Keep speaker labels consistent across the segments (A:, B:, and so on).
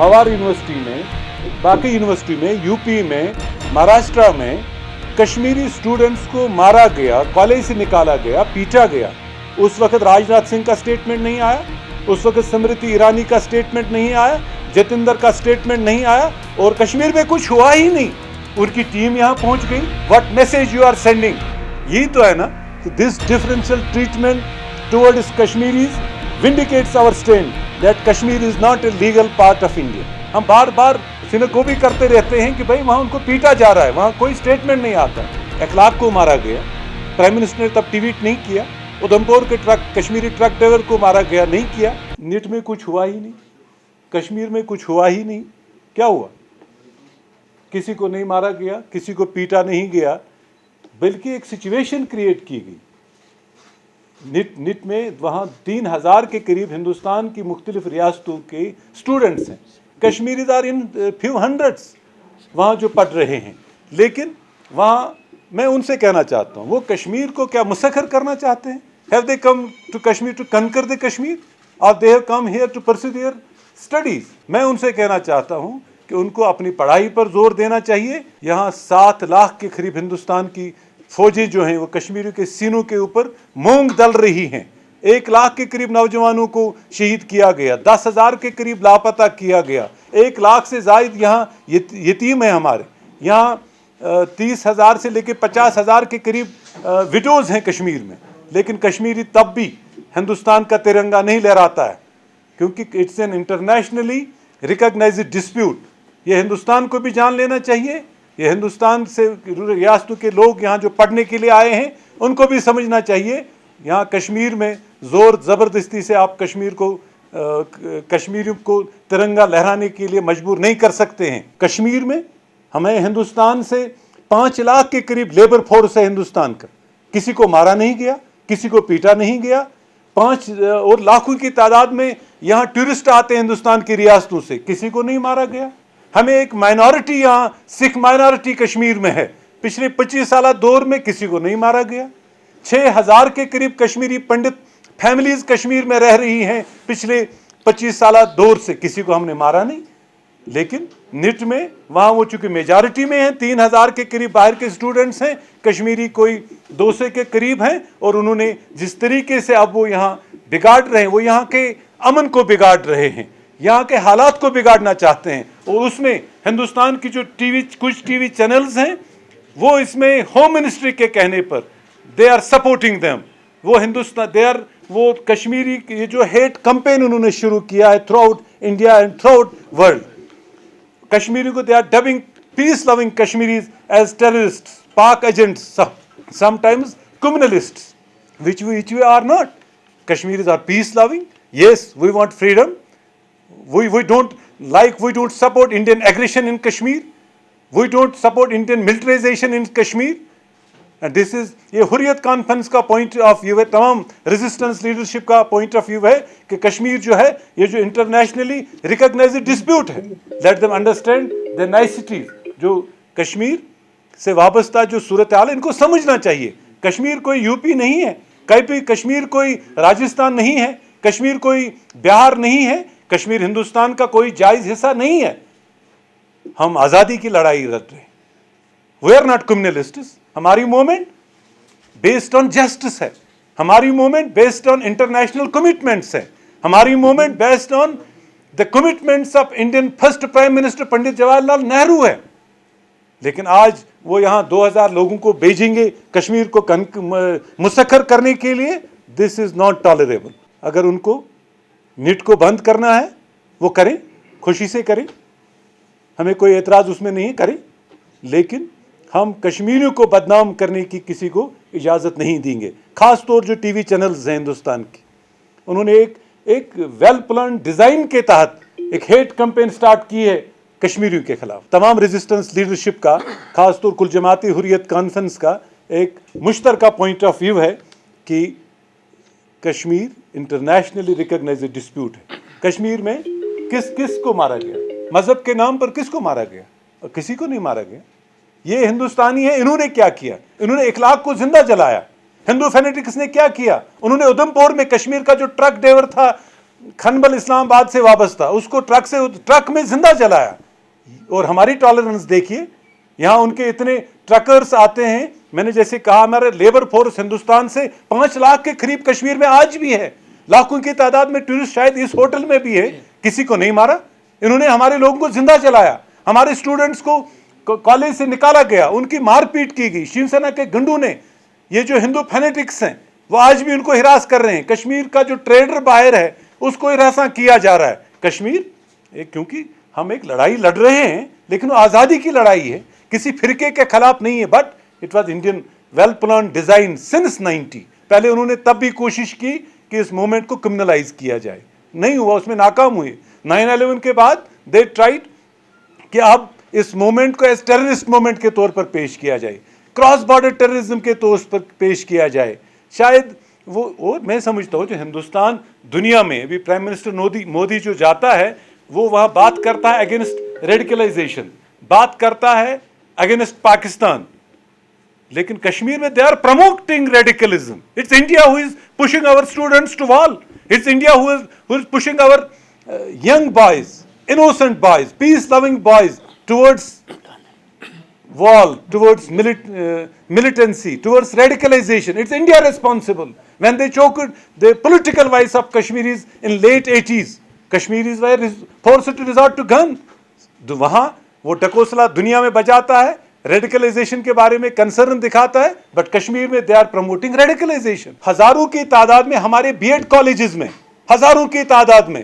A: हवार यूनिवर्सिटी में, बाकी यूनिवर्सिटी में, यूपी में, महाराष्ट्र में कश्मीरी स्टूडेंट्स को मारा गया, कॉलेज से निकाला गया, पीटा गया। उस वक्त राजनाथ सिंह का स्टेटमेंट नहीं आया, उस वक्त स्मृति ईरानी का स्टेटमेंट नहीं आया, जतेंद्र का स्टेटमेंट नहीं आया, और कश्मीर में कुछ हुआ ही नहीं। उनकी टीम यहाँ पहुंच गई। What message you are sending? यही तो है ना। This differential treatment towards Kashmiris vindicates our stand that Kashmir is not a legal part of India. हम बार बार सिनकोबी करते रहते हैं कि भाई वहाँ उनको पीटा जा रहा है, वहाँ कोई स्टेटमेंट नहीं आता। 1 लाख को मारा गया, प्राइम मिनिस्टर ने तब ट्वीट नहीं किया। उधमपुर के कश्मीरी ट्रक ड्राइवर को मारा गया, नहीं किया। नीट में कुछ हुआ ही नहीं, कश्मीर में कुछ हुआ ही नहीं। क्या हुआ? किसी को नहीं मारा गया, किसी को पीटा नहीं गया, बल्कि एक सिचुएशन क्रिएट की गई। निट में वहाँ 3000 के करीब हिंदुस्तान की मुख्तलिफ रियासतों के स्टूडेंट्स हैं। Kashmiris are in few hundreds वहाँ जो पढ़ रहे हैं। लेकिन वहाँ मैं उनसे कहना चाहता हूँ, वो कश्मीर को क्या मुसखर करना चाहते हैं? Have they come to Kashmir to conquer the Kashmir, और they have come here to pursue their studies? मैं उनसे कहना चाहता हूँ कि उनको अपनी पढ़ाई पर जोर देना चाहिए। यहाँ 7 लाख के करीब हिंदुस्तान की फौजी जो हैं वो कश्मीरियों के सीनों के ऊपर मूंग दल रही हैं। 1 लाख के करीब नौजवानों को शहीद किया गया, 10,000 के करीब लापता किया गया, 1 लाख से जायद यहाँ यतीम है हमारे। यहाँ 30,000 से लेकर 50,000 के करीब विडोज हैं कश्मीर में। लेकिन कश्मीरी तब भी हिंदुस्तान का तिरंगा नहीं लहराता है, क्योंकि it's an internationally recognised dispute. ये हिंदुस्तान को भी जान लेना चाहिए। ये हिंदुस्तान से रियासतों के लोग यहाँ जो पढ़ने के लिए आए हैं उनको भी समझना चाहिए। यहाँ कश्मीर में ज़ोर ज़बरदस्ती से आप कश्मीरियों को तिरंगा लहराने के लिए मजबूर नहीं कर सकते हैं। कश्मीर में हमें हिंदुस्तान से 5 लाख के करीब लेबर फोर्स है हिंदुस्तान का। किसी को मारा नहीं गया, किसी को पीटा नहीं गया। 5 और लाखों की तादाद में यहाँ टूरिस्ट आते हैं हिंदुस्तान की रियासतों से, किसी को नहीं मारा गया। हमें एक माइनॉरिटी यहाँ सिख माइनॉरिटी कश्मीर में है, पिछले 25 साल दौर में किसी को नहीं मारा गया। 6000 के करीब कश्मीरी पंडित फैमिलीज कश्मीर में रह रही हैं पिछले 25 साल दौर से, किसी को हमने मारा नहीं। लेकिन निट में वहाँ वो चूंकि मेजॉरिटी में हैं, 3000 के करीब बाहर के स्टूडेंट्स हैं, कश्मीरी कोई 200 के करीब हैं, और उन्होंने जिस तरीके से अब वो यहाँ बिगाड़ रहे हैं, वो यहाँ के अमन को बिगाड़ रहे हैं, यहाँ के हालात को बिगाड़ना चाहते हैं। और उसमें हिंदुस्तान की जो कुछ टीवी चैनल्स हैं वो इसमें होम मिनिस्ट्री के कहने पर दे आर सपोर्टिंग देम। वो हिंदुस्तान वो कश्मीरी ये जो हेट कैंपेन उन्होंने शुरू किया है throughout India and throughout world, Kashmiri को they are dubbing peace loving Kashmiris as terrorist, Pak agents, sometimes communalists, which we are not. Kashmiris are peace loving. Yes, we want freedom. We don't support Indian aggression in Kashmir. We don't support Indian militarization in Kashmir. And this is ये Hurriyat conference का point of view है, तमाम resistance leadership का point of view है कि कश्मीर जो है ये जो इंटरनेशनली रिकॉग्नाइज्ड डिस्प्यूट है, लेट देम अंडरस्टैंड द नाइसिटीज। जो कश्मीर से वाबस्ता जो सूरत हाल है इनको समझना चाहिए। कश्मीर कोई यूपी नहीं है, कहीं कश्मीर कोई राजस्थान नहीं है, कश्मीर कोई बिहार नहीं है, कश्मीर हिंदुस्तान का कोई जायज हिस्सा नहीं है। हम आज़ादी की लड़ाई लड़ रहे हैं। We are not communalists. हमारी मूवमेंट बेस्ड ऑन जस्टिस है, हमारी movement based on international commitments है, हमारी movement based on the commitments of Indian first prime minister Pandit Jawaharlal Nehru है। लेकिन आज वो यहाँ 2000 लोगों को भेजेंगे कश्मीर को मुसक्खर करने के लिए। This is not tolerable. अगर उनको निट को बंद करना है वो करें, खुशी से करें, हमें कोई एतराज़ उसमें नहीं करें, लेकिन हम कश्मीरियों को बदनाम करने की किसी को इजाज़त नहीं देंगे। ख़ास तौर जो टीवी चैनल्स हैं हिंदुस्तान की, उन्होंने एक वेल प्लान डिज़ाइन के तहत एक हेट कैंपेन स्टार्ट की है कश्मीरियों के खिलाफ। तमाम रेजिस्टेंस लीडरशिप का, ख़ास तौर कुल जमाती हुर्रियत कॉन्फ्रेंस का एक मुश्तरका पॉइंट ऑफ व्यू है कि कश्मीर इंटरनेशनली रिकॉग्नाइज्ड डिस्प्यूट है। कश्मीर में किस को मारा गया, मज़हब के नाम पर किसको मारा गया? और किसी को नहीं मारा गया। ये हिंदुस्तानी है, इन्होंने क्या किया? इन्होंने 1 लाख को जिंदा जलाया। हिंदू फेनेटिक्स ने क्या किया? उन्होंने उधमपुर में कश्मीर का जो ट्रक ड्राइवर था खनबल इस्लामाबाद से वाबस्ता, उसको ट्रक में जिंदा जलाया। और हमारी टॉलरेंस देखिए, यहाँ उनके इतने ट्रकर्स आते हैं। मैंने जैसे कहा, हमारे लेबर फोर्स हिंदुस्तान से 5 लाख के करीब कश्मीर में आज भी है, लाखों की तादाद में टूरिस्ट शायद इस होटल में भी है। किसी को नहीं मारा, इन्होंने हमारे लोगों को जिंदा जलाया। हमारे स्टूडेंट्स को कॉलेज से निकाला गया, उनकी मारपीट की गई। शिवसेना के गंडू ने, ये जो हिंदू फैनेटिक्स हैं, वो आज भी उनको हिरास कर रहे हैं। कश्मीर का जो ट्रेडर बाहर है, उसको हिरासा किया जा रहा है। कश्मीर क्योंकि हम एक लड़ाई लड़ रहे हैं, लेकिन वो आज़ादी की लड़ाई है, किसी फिरके के खिलाफ नहीं है। But it was Indian well plan design since 90। पहले उन्होंने तब भी कोशिश की कि इस मूवमेंट को क्रिमिनलाइज किया जाए, नहीं हुआ, उसमें नाकाम हुए। 9/11 के बाद दे ट्राइड कि अब इस मूवमेंट को एज टेररिस्ट मूवमेंट के तौर पर पेश किया जाए, क्रॉस बॉर्डर टेररिज्म के तौर पर पेश किया जाए। शायद वो मैं समझता हूँ, जो हिंदुस्तान दुनिया में अभी प्राइम मिनिस्टर मोदी जो जाता है, वो वहाँ बात करता है अगेंस्ट रेडिकलाइजेशन, बात करता है अगेंस्ट पाकिस्तान, लेकिन कश्मीर में they are promoting radicalism. It's India who is pushing our students to wall, it's India who is pushing our young boys, innocent boys, peace-loving boys towards wall, towards militancy, towards radicalization. It's India responsible. When they choked the political voice of Kashmiris in late 80s, Kashmiris were forced to resort to gun. तो वहाँ वो टकोसला दुनिया में बजाता है, radicalisation के बारे में कंसर्न दिखाता है, बट कश्मीर में दे आर प्रमोटिंग रेडिकलाइजेशन। हजारों की तादाद में हमारे बीएड कॉलेजेस में, हजारों की तादाद में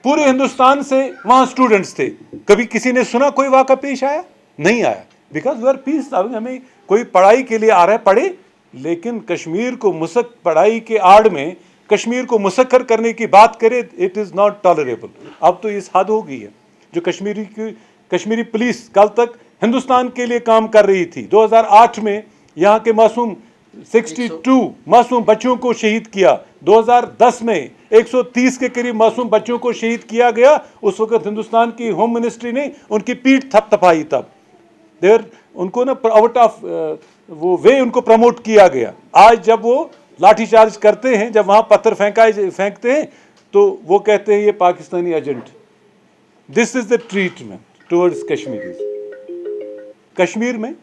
A: पूरे हिंदुस्तान से वहां स्टूडेंट्स थे। कभी किसी ने सुना कोई वाक़ा पेश आया? नहीं आया, because we are peace loving. हमें कोई पढ़ाई के लिए आ रहा है पढ़े, लेकिन कश्मीर को पढ़ाई के आड़ में कश्मीर को मुसक्कर करने की बात करे, इट इज़ नॉट टॉलरेबल। अब तो इस हद हो गई है। जो कश्मीरी पुलिस कल तक हिंदुस्तान के लिए काम कर रही थी, 2008 में यहाँ के मासूम 62 मासूम बच्चों को शहीद किया, 2010 में 130 के करीब मासूम बच्चों को शहीद किया गया। उस वक्त हिंदुस्तान की होम मिनिस्ट्री ने उनकी पीठ थपथपाई। तब देर उनको ना आउट ऑफ वो वे उनको प्रमोट किया गया। आज जब वो लाठीचार्ज करते हैं, जब वहाँ पत्थर फेंकते हैं, तो वो कहते हैं ये Pakistani agent. This is the treatment towards Kashmiris. Kashmir में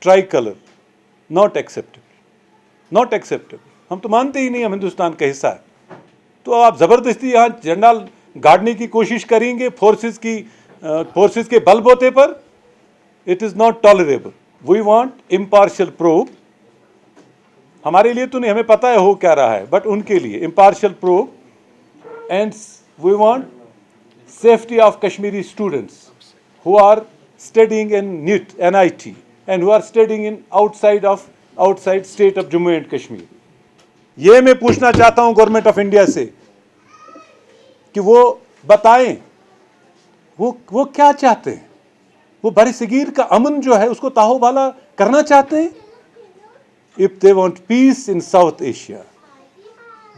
A: tricolour not acceptable, not acceptable. हम तो मानते ही नहीं हम हिंदुस्तान का हिस्सा है, तो आप ज़बरदस्ती यहाँ झंडा गाड़ने की कोशिश करेंगे फोर्सेस के बलबूते पर। It is not tolerable. We want impartial probe. हमारे लिए तो नहीं, हमें पता है हो क्या रहा है, बट उनके लिए impartial probe. And we want safety of Kashmiri students who are studying in NIT and who are studying in outside state of Jammu and Kashmir. ये मैं पूछना चाहता हूँ गवर्नमेंट ऑफ इंडिया से कि वो बताएं वो क्या चाहते हैं। वो बरसगीर का अमन जो है उसको ताहोबाला करना चाहते हैं। If they want peace in South Asia,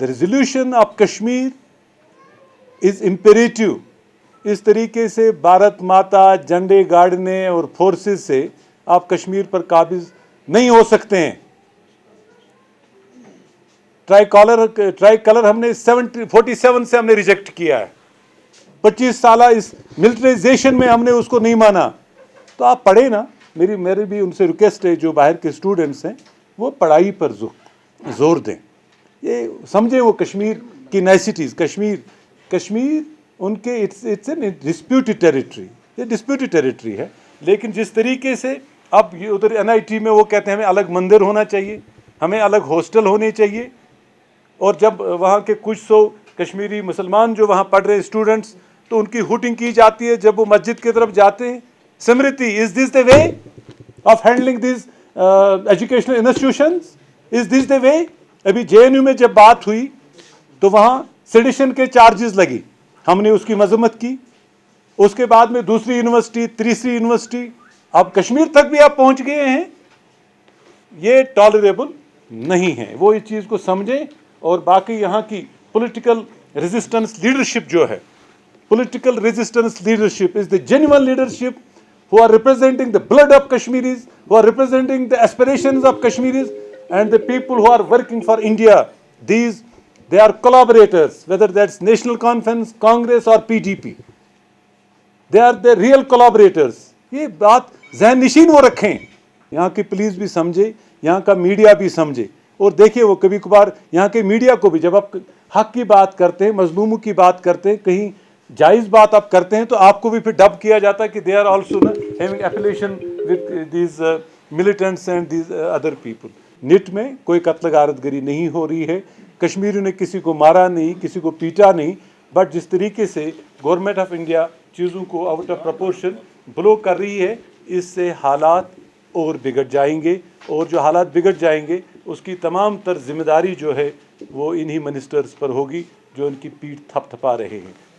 A: the resolution of Kashmir is imperative. इस तरीके से भारत माता झंडे गाड़ने और फोर्सेस से आप कश्मीर पर काबिज नहीं हो सकते हैं। ट्राई कलर हमने 47 से हमने रिजेक्ट किया है। 25 साल इस मिलिटराइजेशन में हमने उसको नहीं माना। तो आप पढ़े ना, मेरी भी उनसे रिक्वेस्ट है, जो बाहर के स्टूडेंट्स हैं वो पढ़ाई पर जोर दें। ये समझें वो कश्मीर की नाइसिटीज़। कश्मीर उनके इट्स एन डिस्प्यूटेड टेरिटरी, ये डिस्प्यूटेड टेरिटरी है। लेकिन जिस तरीके से अब ये उधर NIT में वो कहते हैं हमें अलग मंदिर होना चाहिए, हमें अलग हॉस्टल होने चाहिए, और जब वहाँ के कुछ 100 कश्मीरी मुसलमान जो वहाँ पढ़ रहे स्टूडेंट्स, तो उनकी हुटिंग की जाती है जब वो मस्जिद की तरफ जाते हैं। Smriti, is this the way of handling this educational institutions? Is this the way? अभी JNU में जब बात हुई तो वहाँ सेडिशन के चार्जेस लगी, हमने उसकी मजम्मत की। उसके बाद में दूसरी यूनिवर्सिटी, तीसरी यूनिवर्सिटी, अब कश्मीर तक भी आप पहुंच गए हैं। ये टॉलरेबल नहीं है। वो इस चीज़ को समझें। और बाकी यहाँ की पॉलिटिकल रेजिस्टेंस लीडरशिप जो है, political resistance leadership is the genuine leadership who are representing the blood of Kashmiris, who are representing the aspirations of Kashmiris and the people who are working for India. These They are collaborators, whether that's National Conference, Congress or PDP. They are the real collaborators. یہ بات ذہن نشین وہ رکھیں. یہاں کی police بھی سمجھے, یہاں کا میڈیا بھی سمجھے, اور دیکھیں وہ کبھی کبھار یہاں کے میڈیا کو بھی جب آپ حق کی بات کرتے ہیں, مظلوموں کی بات کرتے ہیں, کہیں جائز بات آپ کرتے ہیں تو آپ کو بھی پھر ڈب کیا جاتا ہے کہ they are also having affiliation with these militants and these other people. نٹ میں کوئی قتل غارت گری نہیں ہو رہی ہے, کشمیریوں نے کسی کو مارا نہیں, کسی کو پیٹا نہیں, بٹ جس طریقے سے گورنمنٹ آف انڈیا چیزوں کو آؤٹ آف پرپورشن بلو کر رہی ہے, اس سے حالات اور بگڑ جائیں گے, اور جو حالات بگڑ جائیں گے اس کی تمام تر ذمہ داری جو ہے وہ انہی منسٹرز پر ہوگی جو ان کی پیٹھ تھپ تھپا رہے ہیں.